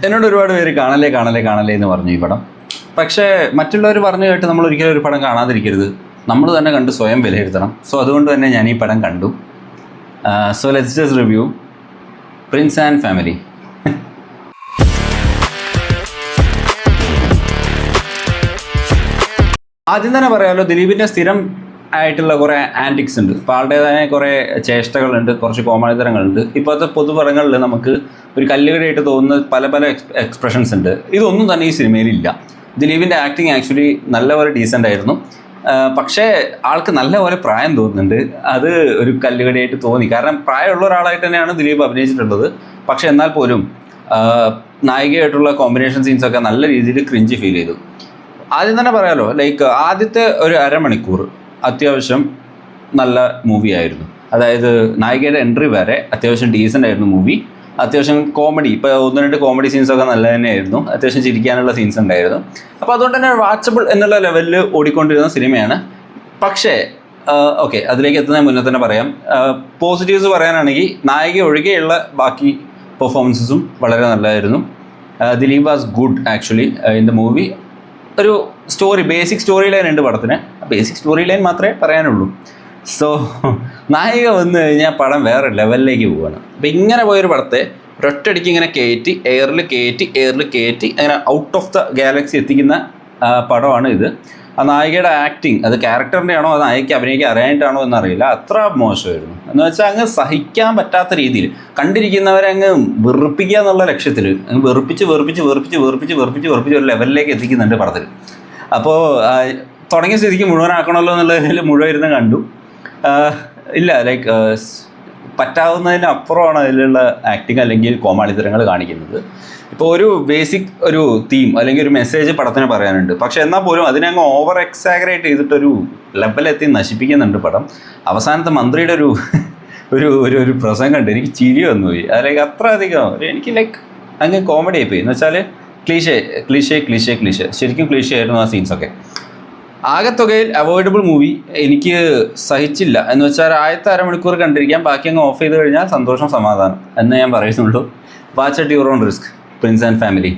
എന്നോട് ഒരുപാട് പേര് കാണലേ എന്ന് പറഞ്ഞു ഈ പടം. പക്ഷേ മറ്റുള്ളവർ പറഞ്ഞു കേട്ട് നമ്മൾ ഒരിക്കലും ഒരു പടം കാണാതിരിക്കരുത്. നമ്മൾ തന്നെ കണ്ട് സ്വയം വിലയിരുത്തണം. സോ അതുകൊണ്ട് തന്നെ ഞാൻ ഈ പടം കണ്ടു. So let's just review Prince and family. ആദ്യം തന്നെ പറയാമല്ലോ, ദിലീപിൻ്റെ സ്ഥിരം ആയിട്ടുള്ള കുറേ ആൻറ്റിക്സ് ഉണ്ട്. അപ്പോൾ ആളുടേതായ കുറേ ചേഷ്ടകളുണ്ട്, കുറച്ച് കോമാളിത്തരങ്ങളുണ്ട്. ഇപ്പോഴത്തെ പൊതുപടങ്ങളിൽ നമുക്ക് ഒരു കല്ലുകടിയായിട്ട് തോന്നുന്ന പല പല എക്സ്പ്രഷൻസ് ഉണ്ട്. ഇതൊന്നും തന്നെ ഈ സിനിമയിലില്ല. ദിലീപിൻ്റെ ആക്ടിങ് ആക്ച്വലി നല്ലപോലെ ഡീസൻ്റ് ആയിരുന്നു. പക്ഷേ ആൾക്ക് നല്ലപോലെ പ്രായം തോന്നുന്നുണ്ട്. അത് ഒരു കല്ലുകടിയായിട്ട് തോന്നി. കാരണം പ്രായമുള്ള ഒരാളായിട്ട് തന്നെയാണ് ദിലീപ് അഭിനയിച്ചിട്ടുള്ളത്. പക്ഷേ എന്നാൽ പോലും നായികയായിട്ടുള്ള കോമ്പിനേഷൻ സീൻസൊക്കെ നല്ല രീതിയിൽ ക്രിഞ്ച് ഫീൽ ചെയ്തു. ആദ്യം തന്നെ പറയാമല്ലോ, ലൈക്ക് ആദ്യത്തെ ഒരു അരമണിക്കൂർ അത്യാവശ്യം നല്ല മൂവി ആയിരുന്നു. അതായത് നായികയുടെ എൻട്രി വരെ അത്യാവശ്യം ഡീസൻ്റ് ആയിരുന്നു മൂവി. അത്യാവശ്യം കോമഡി, ഇപ്പോൾ 1-2 കോമഡി സീൻസൊക്കെ നല്ല തന്നെയായിരുന്നു. അത്യാവശ്യം ചിരിക്കാനുള്ള സീൻസ് ഉണ്ടായിരുന്നു. അപ്പോൾ അതുകൊണ്ട് തന്നെ വാച്ചബിൾ എന്നുള്ള ലെവലിൽ ഓടിക്കൊണ്ടിരുന്ന സിനിമയാണ്. പക്ഷേ ഓക്കെ, അതിലേക്ക് എത്തുന്നതിന് മുന്നേ തന്നെ പറയാം, പോസിറ്റീവ്സ് പറയാനാണെങ്കിൽ നായിക ഒഴികെയുള്ള ബാക്കി പെർഫോമൻസസും വളരെ നല്ലതായിരുന്നു. Dileep was good actually in the movie. ഒരു സ്റ്റോറി, ബേസിക് സ്റ്റോറി ലൈൻ ഉണ്ട് പടത്തിന്. ബേസിക് സ്റ്റോറി ലൈൻ മാത്രമേ പറയാനുള്ളൂ. സോ നായിക വന്നു കഴിഞ്ഞാൽ പടം വേറെ ലെവലിലേക്ക് പോവുകയാണ്. അപ്പോൾ ഇങ്ങനെ പോയൊരു പടത്തെ ഒരൊറ്റടിക്ക് ഇങ്ങനെ എയറിൽ കയറ്റി അങ്ങനെ ഔട്ട് ഓഫ് ദ ഗാലക്സി എത്തിക്കുന്ന പടമാണ് ഇത്. ആ നായികയുടെ ആക്ടിങ്, അത് ക്യാരക്ടറിൻ്റെ ആണോ അത് നായികയ്ക്ക് അഭിനയിക്കാൻ അറിയാനായിട്ടാണോ എന്നറിയില്ല, അത്ര മോശമായിരുന്നു. എന്ന് വെച്ചാൽ അങ്ങ് സഹിക്കാൻ പറ്റാത്ത രീതിയിൽ കണ്ടിരിക്കുന്നവരെ അങ്ങ് വെറുപ്പിക്കുക എന്നുള്ള ലക്ഷ്യത്തിൽ അങ്ങ് വെറുപ്പിച്ച് ഒരു ലെവലിലേക്ക് എത്തിക്കുന്നുണ്ട് പടത്തിൽ. അപ്പോൾ തുടങ്ങിയ സ്ഥിതിക്ക് മുഴുവനാക്കണമല്ലോ എന്നുള്ളതിൽ മുഴുവൻ ഇരുന്ന് കണ്ടു. ഇല്ല, ലൈക്ക് പറ്റാവുന്നതിന് അപ്പുറമാണ് അതിലുള്ള ആക്ടിങ് അല്ലെങ്കിൽ കോമാളിത്തരങ്ങൾ കാണിക്കുന്നത്. ഇപ്പോൾ ഒരു ബേസിക് ഒരു തീം അല്ലെങ്കിൽ ഒരു മെസ്സേജ് പടത്തിന് പറയാനുണ്ട്. പക്ഷെ എന്നാൽ പോലും അതിനങ്ങ് ഓവർ എക്സാഗ്രേറ്റ് ചെയ്തിട്ടൊരു ലെവലെത്തി നശിപ്പിക്കുന്നുണ്ട് പടം. അവസാനത്തെ മന്ത്രിയുടെ ഒരു പ്രസംഗം കണ്ട് എനിക്ക് ചിരി വന്നു പോയി. അതിലേക്ക് അത്ര അധികം എനിക്ക് ലൈക്ക് അങ്ങ് കോമഡി ആയിപ്പോയി. എന്ന് വെച്ചാൽ ക്ലീഷേ ശരിക്കും ക്ലീഷേ ആയിരുന്നു ആ സീൻസൊക്കെ. ആകെത്തുകയിൽ അവോയ്ഡബിൾ മൂവി. എനിക്ക് സഹിച്ചില്ല. എന്ന് വെച്ചാൽ ആദ്യത്തെ അരമണിക്കൂർ കണ്ടിരിക്കാം, ബാക്കി അങ്ങ് ഓഫ് ചെയ്ത് കഴിഞ്ഞാൽ സന്തോഷം, സമാധാനം എന്ന് ഞാൻ പറയുന്നുള്ളൂ. Watch at your own risk, Prince and family.